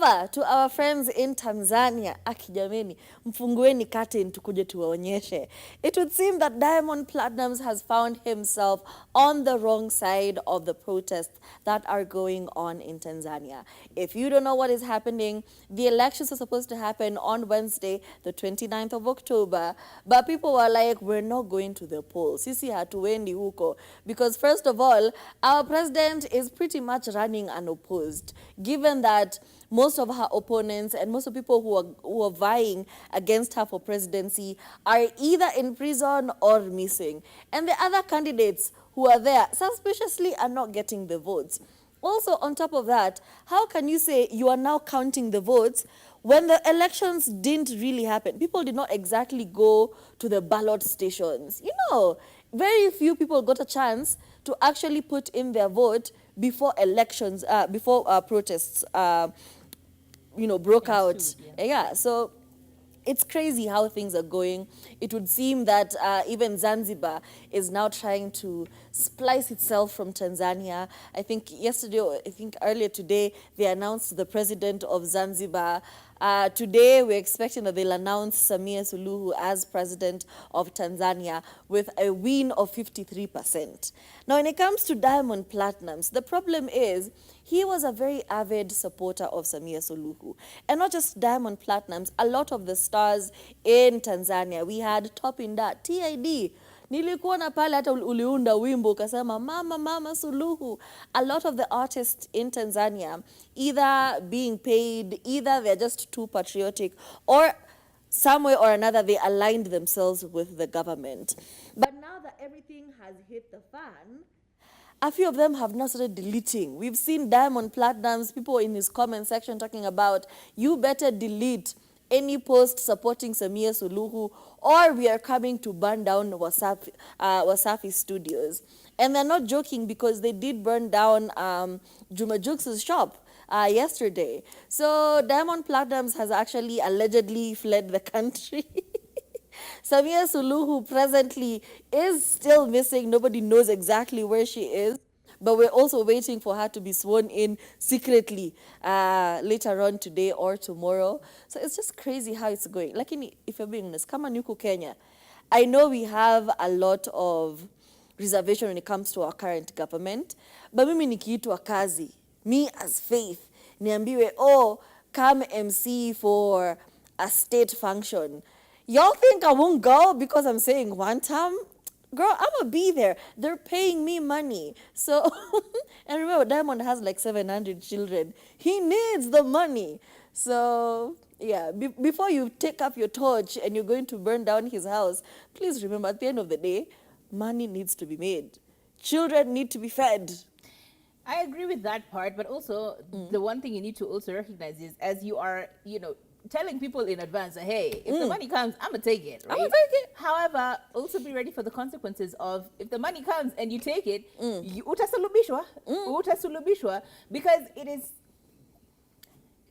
However, to our friends in Tanzania, akijameni, mfungueni curtain tukuje tuwaonyeshe. It would seem that Diamond Platnumz has found himself on the wrong side of the protests that are going on in Tanzania. If you don't know what is happening, the elections are supposed to happen on Wednesday, the 29th of October, but people were like, we're not going to the polls. Sisi hatuendi huko. Because first of all, our president is pretty much running unopposed, given that most of her opponents and most of people who are vying against her for presidency are either in prison or missing. And the other candidates who are there suspiciously are not getting the votes. Also, on top of that, how can you say you are now counting the votes when the elections didn't really happen? People did not exactly go to the ballot stations. You know, very few people got a chance to actually put in their vote before elections, before protests, broke out. Yeah, so it's crazy how things are going. It would seem that even Zanzibar is now trying to splice itself from Tanzania. I think yesterday, or I think earlier today, they announced the president of Zanzibar. Today, we're expecting that they'll announce Samia Suluhu as president of Tanzania with a win of 53%. Now, when it comes to Diamond Platnumz, the problem is he was a very avid supporter of Samia Suluhu. And not just Diamond Platnumz, a lot of the stars in Tanzania. We had Top in that, TID. Nilikuona pale hata uliunda wimbo ukasema mama Suluhu. A lot of the artists in Tanzania either being paid, either they're just too patriotic, or some way or another they aligned themselves with the government. But now that everything has hit the fan, a few of them have now started deleting. We've seen Diamond Platnumz, people in his comment section talking about, you better delete any post supporting Samia Suluhu, or we are coming to burn down Wasafi Studios. And they're not joking, because they did burn down Juma Jukes' shop yesterday. So Diamond Platnumz has actually allegedly fled the country. Samia Suluhu presently is still missing. Nobody knows exactly where she is. But we're also waiting for her to be sworn in secretly later on today or tomorrow. So it's just crazy how it's going. Like, if you're being honest, kama Nuku Kenya, I know we have a lot of reservation when it comes to our current government. But mimi nikiitwa kazi, me as Faith, niambiwe, oh, come MC for a state function. Y'all think I won't go because I'm saying one time? Girl, I'm gonna be there. They're paying me money. So, and remember, Diamond has like 700 children. He needs the money. So, yeah, before you take up your torch and you're going to burn down his house, please remember, at the end of the day, money needs to be made. Children need to be fed. I agree with that part, but also the one thing you need to also recognize is, as you are, telling people in advance, hey, if the money comes, I'm gonna take it, right? I'm gonna take it. However, also be ready for the consequences of, if the money comes and you take it, utasulubishwa, because it is,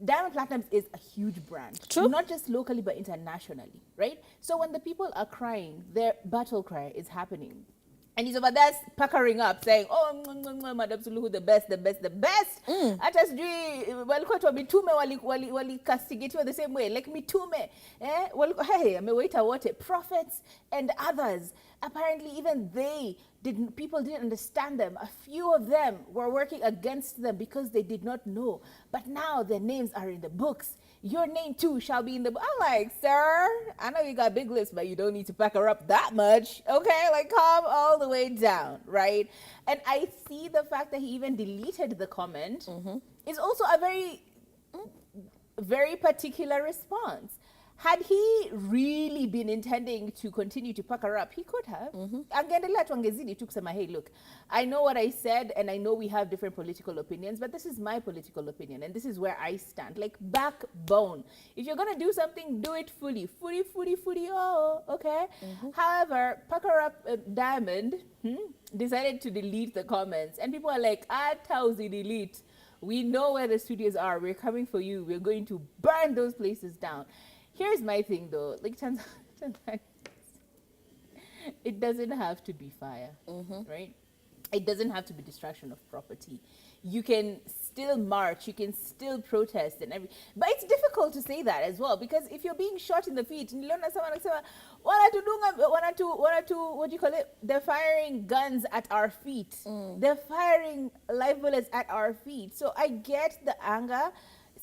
Diamond Platnumz is a huge brand. True. Not just locally, but internationally, right? So when the people are crying, their battle cry is happening. And he's over there puckering up, saying, oh, Madam Suluhu, the best. Hata sijui, walikuwa tu mitume walikastigetiwa the same way, like mitume. Walikuwa, hey, amewaita wote, prophets and others. Apparently, even people didn't understand them. A few of them were working against them because they did not know. But now their names are in the books. Your name too shall be in the book. I'm like, sir, I know you got big lips, but you don't need to pack her up that much. Okay, like calm all the way down, right? And I see the fact that he even deleted the comment is also a very particular response. Had he really been intending to continue to pack her up, he could have. Angeendelea tu angezidi tu kusema, hey, look, I know what I said, and I know we have different political opinions, but this is my political opinion, and this is where I stand. Like, backbone. If you're going to do something, do it fully. Fully, okay? However, pack her up, Diamond decided to delete the comments, and people are like, Tauzi, delete. We know where the studios are. We're coming for you. We're going to burn those places down. Here's my thing, though. Like, Tanzania, it doesn't have to be fire, right? It doesn't have to be destruction of property. You can still march, you can still protest and every. But it's difficult to say that as well, because if you're being shot in the feet, niliona someone akisema, what do you call it? They're firing guns at our feet. They're firing live bullets at our feet. So I get the anger.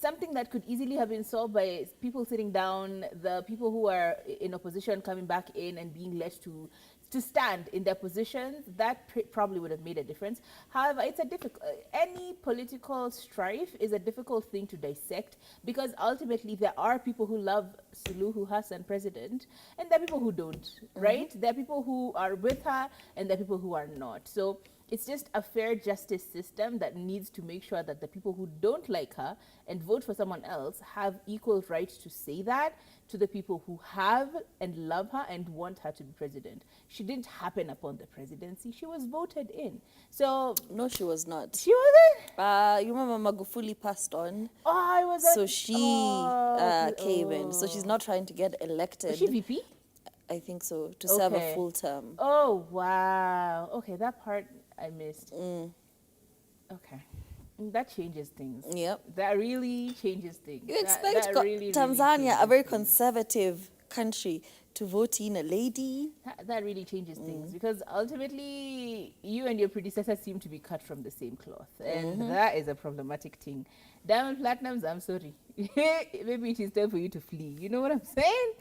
Something that could easily have been solved by people sitting down, the people who are in opposition coming back in and being led to stand in their positions, that probably would have made a difference. However, it's a difficult, any political strife is a difficult thing to dissect, because ultimately there are people who love Suluhu Hassan president, and there are people who don't, right? There are people who are with her, and there are people who are not. So it's just a fair justice system that needs to make sure that the people who don't like her and vote for someone else have equal rights to say that to the people who have and love her and want her to be president. She didn't happen upon the presidency. She was voted in. So No, she was not. she wasn't? You remember Magufuli passed on, Oh, I was so she came in. So she's not trying to get elected. Was she VP? I think so, to serve a Okay. full term. Oh, wow. Okay, that part I missed. Okay. That changes things. Yep. That really changes things. You That- expect that really Tanzania, a changes very things. conservative country, to vote in a lady? That really changes things, because ultimately you and your predecessors seem to be cut from the same cloth, and that is a problematic thing. Diamond Platinums, I'm sorry. Maybe it is time for you to flee. You know what I'm saying?